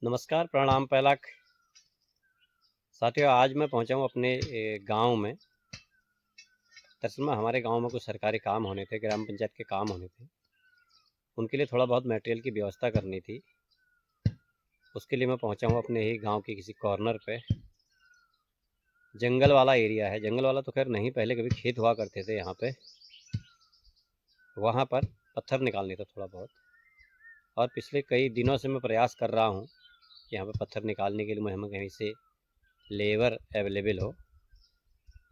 नमस्कार, प्रणाम पैलाक साथियों। आज मैं पहुंचा हूं अपने गांव में। दरअसल में हमारे गांव में कुछ सरकारी काम होने थे, ग्राम पंचायत के काम होने थे। उनके लिए थोड़ा बहुत मटेरियल की व्यवस्था करनी थी। उसके लिए मैं पहुंचा हूं अपने ही गांव के किसी कॉर्नर पे। जंगल वाला एरिया है। जंगल वाला तो खैर नहीं, पहले कभी खेत हुआ करते थे यहाँ पे। वहाँ पर पत्थर निकालने था थोड़ा बहुत, और पिछले कई दिनों से मैं प्रयास कर रहा हूँ कि यहाँ पर पत्थर निकालने के लिए हमें कहीं से लेबर अवेलेबल हो,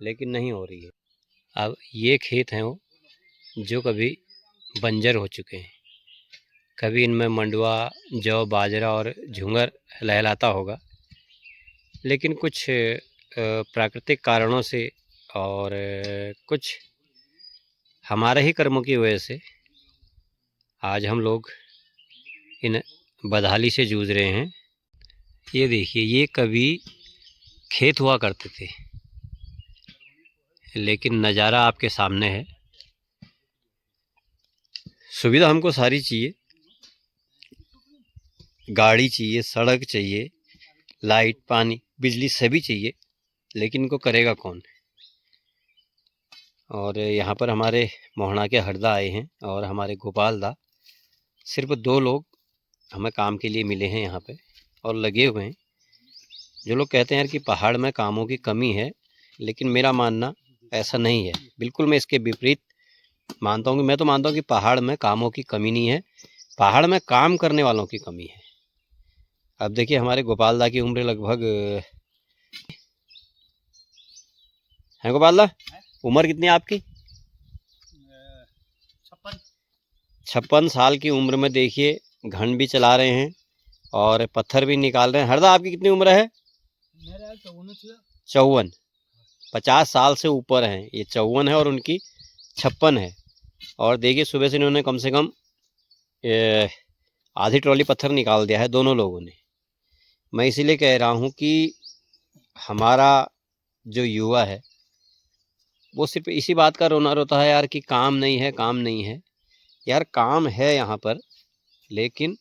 लेकिन नहीं हो रही है। अब ये खेत हैं वो जो कभी बंजर हो चुके हैं। कभी इनमें मंडुआ, जौ, बाजरा और झुंगर लहलाता होगा, लेकिन कुछ प्राकृतिक कारणों से और कुछ हमारे ही कर्मों की वजह से आज हम लोग इन बदहाली से जूझ रहे हैं। ये देखिए, ये कभी खेत हुआ करते थे, लेकिन नज़ारा आपके सामने है। सुविधा हमको सारी चाहिए, गाड़ी चाहिए, सड़क चाहिए, लाइट, पानी, बिजली सभी चाहिए, लेकिन इनको करेगा कौन। और यहाँ पर हमारे मोहना के हरदा आए हैं और हमारे गोपाल दा, सिर्फ 2 लोग हमें काम के लिए मिले हैं यहाँ पे और लगे हुए हैं। जो लोग कहते हैं यार कि पहाड़ में कामों की कमी है, लेकिन मेरा मानना ऐसा नहीं है। बिल्कुल मैं इसके विपरीत मानता हूँ। कि मैं तो मानता हूँ कि पहाड़ में कामों की कमी नहीं है, पहाड़ में काम करने वालों की कमी है। अब देखिए, हमारे गोपाल दा की उम्र लगभग है। गोपाल दा, उम्र कितनी है आपकी? 56 साल की उम्र में देखिए घन भी चला रहे हैं और पत्थर भी निकाल रहे हैं। हरदा, आपकी कितनी उम्र है? 54। 50 साल से ऊपर हैं। ये 54 है और उनकी 56 है। और देखिए, सुबह से इन्होंने कम से कम आधी ट्रॉली पत्थर निकाल दिया है, दोनों लोगों ने। मैं इसीलिए कह रहा हूँ कि हमारा जो युवा है वो सिर्फ इसी बात का रोना रोता है यार कि काम नहीं है, काम नहीं है। यार काम है यहाँ पर, लेकिन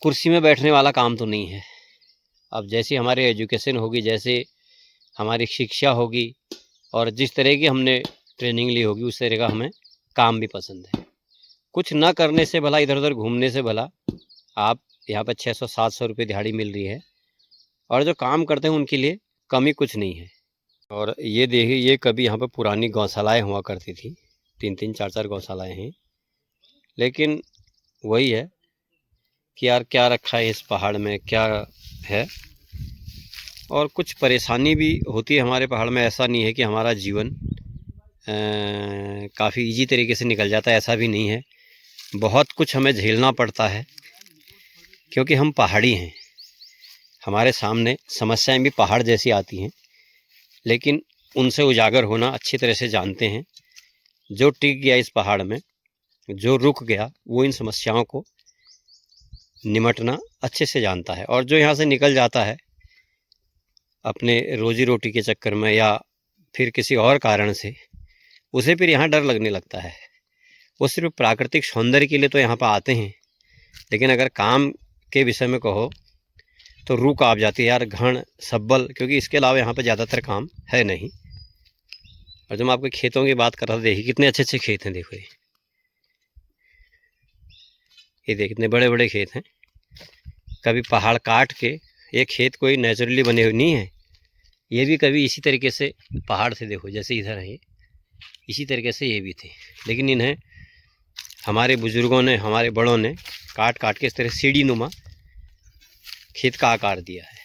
कुर्सी में बैठने वाला काम तो नहीं है। अब जैसी हमारी एजुकेशन होगी, जैसे हमारी शिक्षा होगी और जिस तरह की हमने ट्रेनिंग ली होगी, उस तरह का हमें काम भी पसंद है। कुछ ना करने से भला, इधर उधर घूमने से भला आप यहाँ पर 600-700 रुपये दिहाड़ी मिल रही है, और जो काम करते हैं उनके लिए कमी कुछ नहीं है। और ये देखिए, ये कभी यहाँ पर पुरानी गौशालाएँ हुआ करती थी, 3-3 4-4 गौशालाएँ हैं। लेकिन वही है कि यार क्या रखा है इस पहाड़ में, क्या है। और कुछ परेशानी भी होती है हमारे पहाड़ में। ऐसा नहीं है कि हमारा जीवन काफ़ी इजी तरीके से निकल जाता है, ऐसा भी नहीं है। बहुत कुछ हमें झेलना पड़ता है, क्योंकि हम पहाड़ी हैं। हमारे सामने समस्याएं भी पहाड़ जैसी आती हैं, लेकिन उनसे उजागर होना अच्छी तरह से जानते हैं। जो टिक गया इस पहाड़ में, जो रुक गया, वो इन समस्याओं को निमटना अच्छे से जानता है। और जो यहाँ से निकल जाता है अपने रोजी रोटी के चक्कर में या फिर किसी और कारण से, उसे फिर यहाँ डर लगने लगता है। वो सिर्फ प्राकृतिक सौंदर्य के लिए तो यहाँ पर आते हैं, लेकिन अगर काम के विषय में कहो तो रूह कांप जाती है यार, घण सब्बल, क्योंकि इसके अलावा यहाँ पे ज़्यादातर काम है नहीं। और जब मैं आपके खेतों की बात कर रहा था, देखिए कितने अच्छे अच्छे खेत हैं। देखो ये देखिए कितने बड़े बड़े खेत हैं। कभी पहाड़ काट के, ये खेत कोई नेचुरली बने हुए नहीं है, ये भी कभी इसी तरीके से पहाड़ थे। देखो जैसे इधर है, ये इसी तरीके से ये भी थे, लेकिन इन्हें हमारे बुजुर्गों ने, हमारे बड़ों ने काट काट के इस तरह सीढ़ी नुमा खेत का आकार दिया है।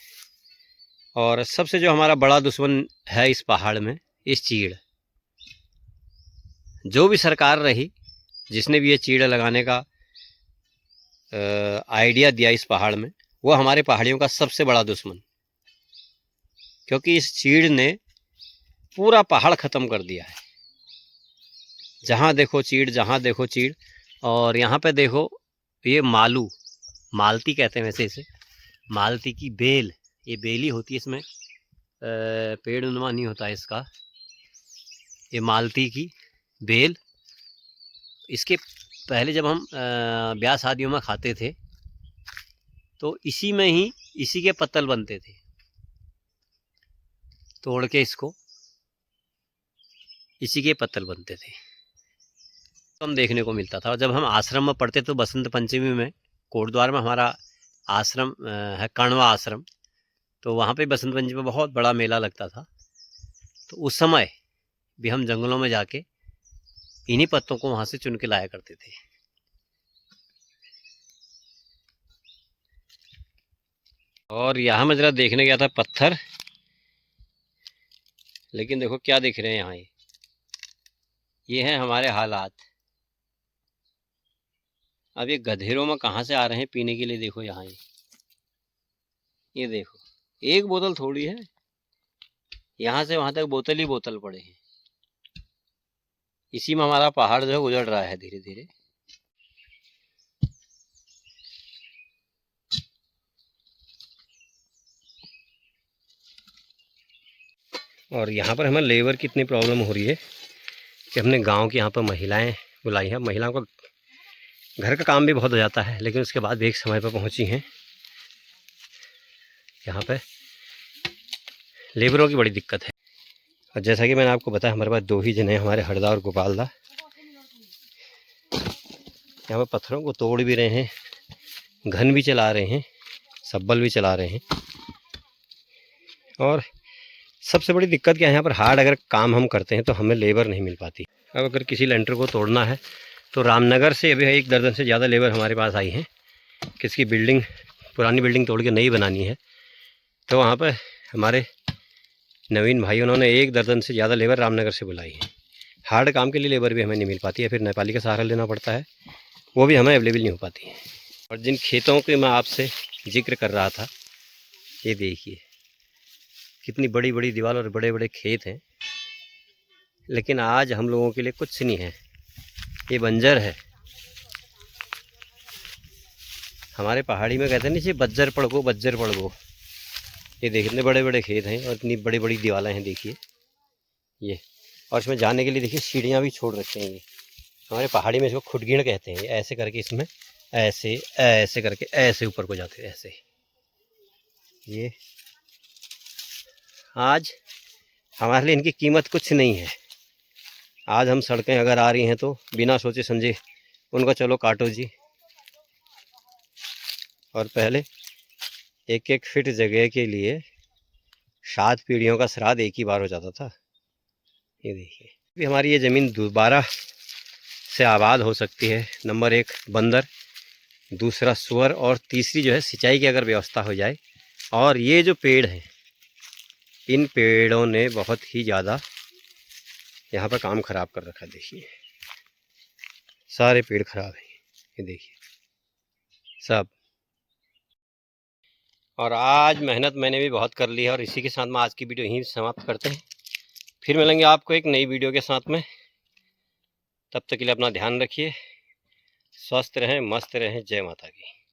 और सबसे जो हमारा बड़ा दुश्मन है इस पहाड़ में, इस चीड़। जो भी सरकार रही, जिसने भी ये चीड़ लगाने का आइडिया दिया इस पहाड़ में, वो हमारे पहाड़ियों का सबसे बड़ा दुश्मन। क्योंकि इस चीड़ ने पूरा पहाड़ ख़त्म कर दिया है। जहाँ देखो चीड़, जहाँ देखो चीड़। और यहाँ पे देखो, ये मालू, मालती कहते हैं वैसे इसे, मालती की बेल, ये बेली होती है। इसमें पेड़ नुमा नहीं होता है इसका, ये मालती की बेल। इसके पहले जब हम ब्याह शादियों में खाते थे तो इसी में ही इसी के पत्तल बनते थे, तोड़ के इसको इसी के पत्तल बनते थे, तो हम देखने को मिलता था। और जब हम आश्रम में पढ़ते तो बसंत पंचमी में कोटद्वार में हमारा आश्रम है, कण्वा आश्रम, तो वहाँ पे बसंत पंचमी में बहुत बड़ा मेला लगता था। तो उस समय भी हम जंगलों में जाके इन्हीं पत्तों को वहाँ से चुन के लाया करते थे। और यहाँ मैं जरा देखने गया था पत्थर, लेकिन देखो क्या दिख रहे हैं यहाँ। ये हैं हमारे हालात। अब ये गधेरों में कहाँ से आ रहे हैं पीने के लिए। देखो यहाँ ये देखो, एक बोतल थोड़ी है, यहाँ से वहां तक बोतल ही बोतल पड़े हैं। इसी में हमारा पहाड़ जो है उजड़ रहा है धीरे धीरे। और यहाँ पर हमें लेबर की इतनी प्रॉब्लम हो रही है कि हमने गांव की यहाँ पर महिलाएं बुलाई हैं। महिलाओं को घर का काम भी बहुत हो जाता है, लेकिन उसके बाद भी एक समय पर पहुँची हैं। यहाँ पे लेबरों की बड़ी दिक्कत है। और जैसा कि मैंने आपको बताया, हमारे पास दो ही जने हैं, हमारे हरदा और गोपाल दा। यहाँ पर पत्थरों को तोड़ भी रहे हैं, घन भी चला रहे हैं, सब्बल भी चला रहे हैं। और सबसे बड़ी दिक्कत क्या है, यहाँ पर हार्ड अगर काम हम करते हैं तो हमें लेबर नहीं मिल पाती। अब अगर किसी लेंटर को तोड़ना है तो रामनगर से अभी 1 दर्जन से ज़्यादा लेबर हमारे पास आई हैं। किसकी बिल्डिंग, पुरानी बिल्डिंग तोड़ के नई बनानी है, तो वहाँ पर हमारे नवीन भाई उन्होंने 1 दर्जन से ज़्यादा लेबर रामनगर से बुलाई है। हार्ड काम के लिए लेबर भी हमें नहीं मिल पाती है, फिर नेपाली का सहारा लेना पड़ता है, वो भी हमें अवेलेबल नहीं हो पाती है। और जिन खेतों के मैं आपसे जिक्र कर रहा था, ये देखिए कितनी बड़ी बड़ी दीवार और बड़े बड़े खेत हैं, लेकिन आज हम लोगों के लिए कुछ नहीं है, ये बंजर है। हमारे पहाड़ी में कहते हैं नहीं, बज्जर पड़गो बज्जर पड़गो। ये देखिए इतने बड़े बड़े खेत हैं और इतनी बड़ी बड़ी दीवारें हैं, देखिए ये। और इसमें जाने के लिए देखिए सीढ़ियाँ भी छोड़ रखी हैं। ये हमारे पहाड़ी में इसको खुटगीण कहते हैं। ऐसे करके इसमें ऐसे ऐसे करके ऐसे ऊपर को जाते हैं, ऐसे। ये आज हमारे लिए इनकी कीमत कुछ नहीं है। आज हम सड़कें अगर आ रही हैं तो बिना सोचे समझे उनका चलो काटो जी। और पहले 1-1 फीट जगह के लिए 7 पीढ़ियों का श्राद्ध एक ही बार हो जाता था। ये देखिए, भी हमारी ये ज़मीन दोबारा से आबाद हो सकती है। नंबर 1 बंदर, दूसरा सुअर, और तीसरी जो है सिंचाई की अगर व्यवस्था हो जाए। और ये जो पेड़ हैं, इन पेड़ों ने बहुत ही ज़्यादा यहाँ पर काम ख़राब कर रखा है। देखिए सारे पेड़ ख़राब हैं, ये देखिए सब। और आज मेहनत मैंने भी बहुत कर ली है। और इसी के साथ में आज की वीडियो यहीं समाप्त करते हैं। फिर मिलेंगे आपको एक नई वीडियो के साथ में। तब तक के लिए अपना ध्यान रखिए, स्वस्थ रहें, मस्त रहें। जय माता की।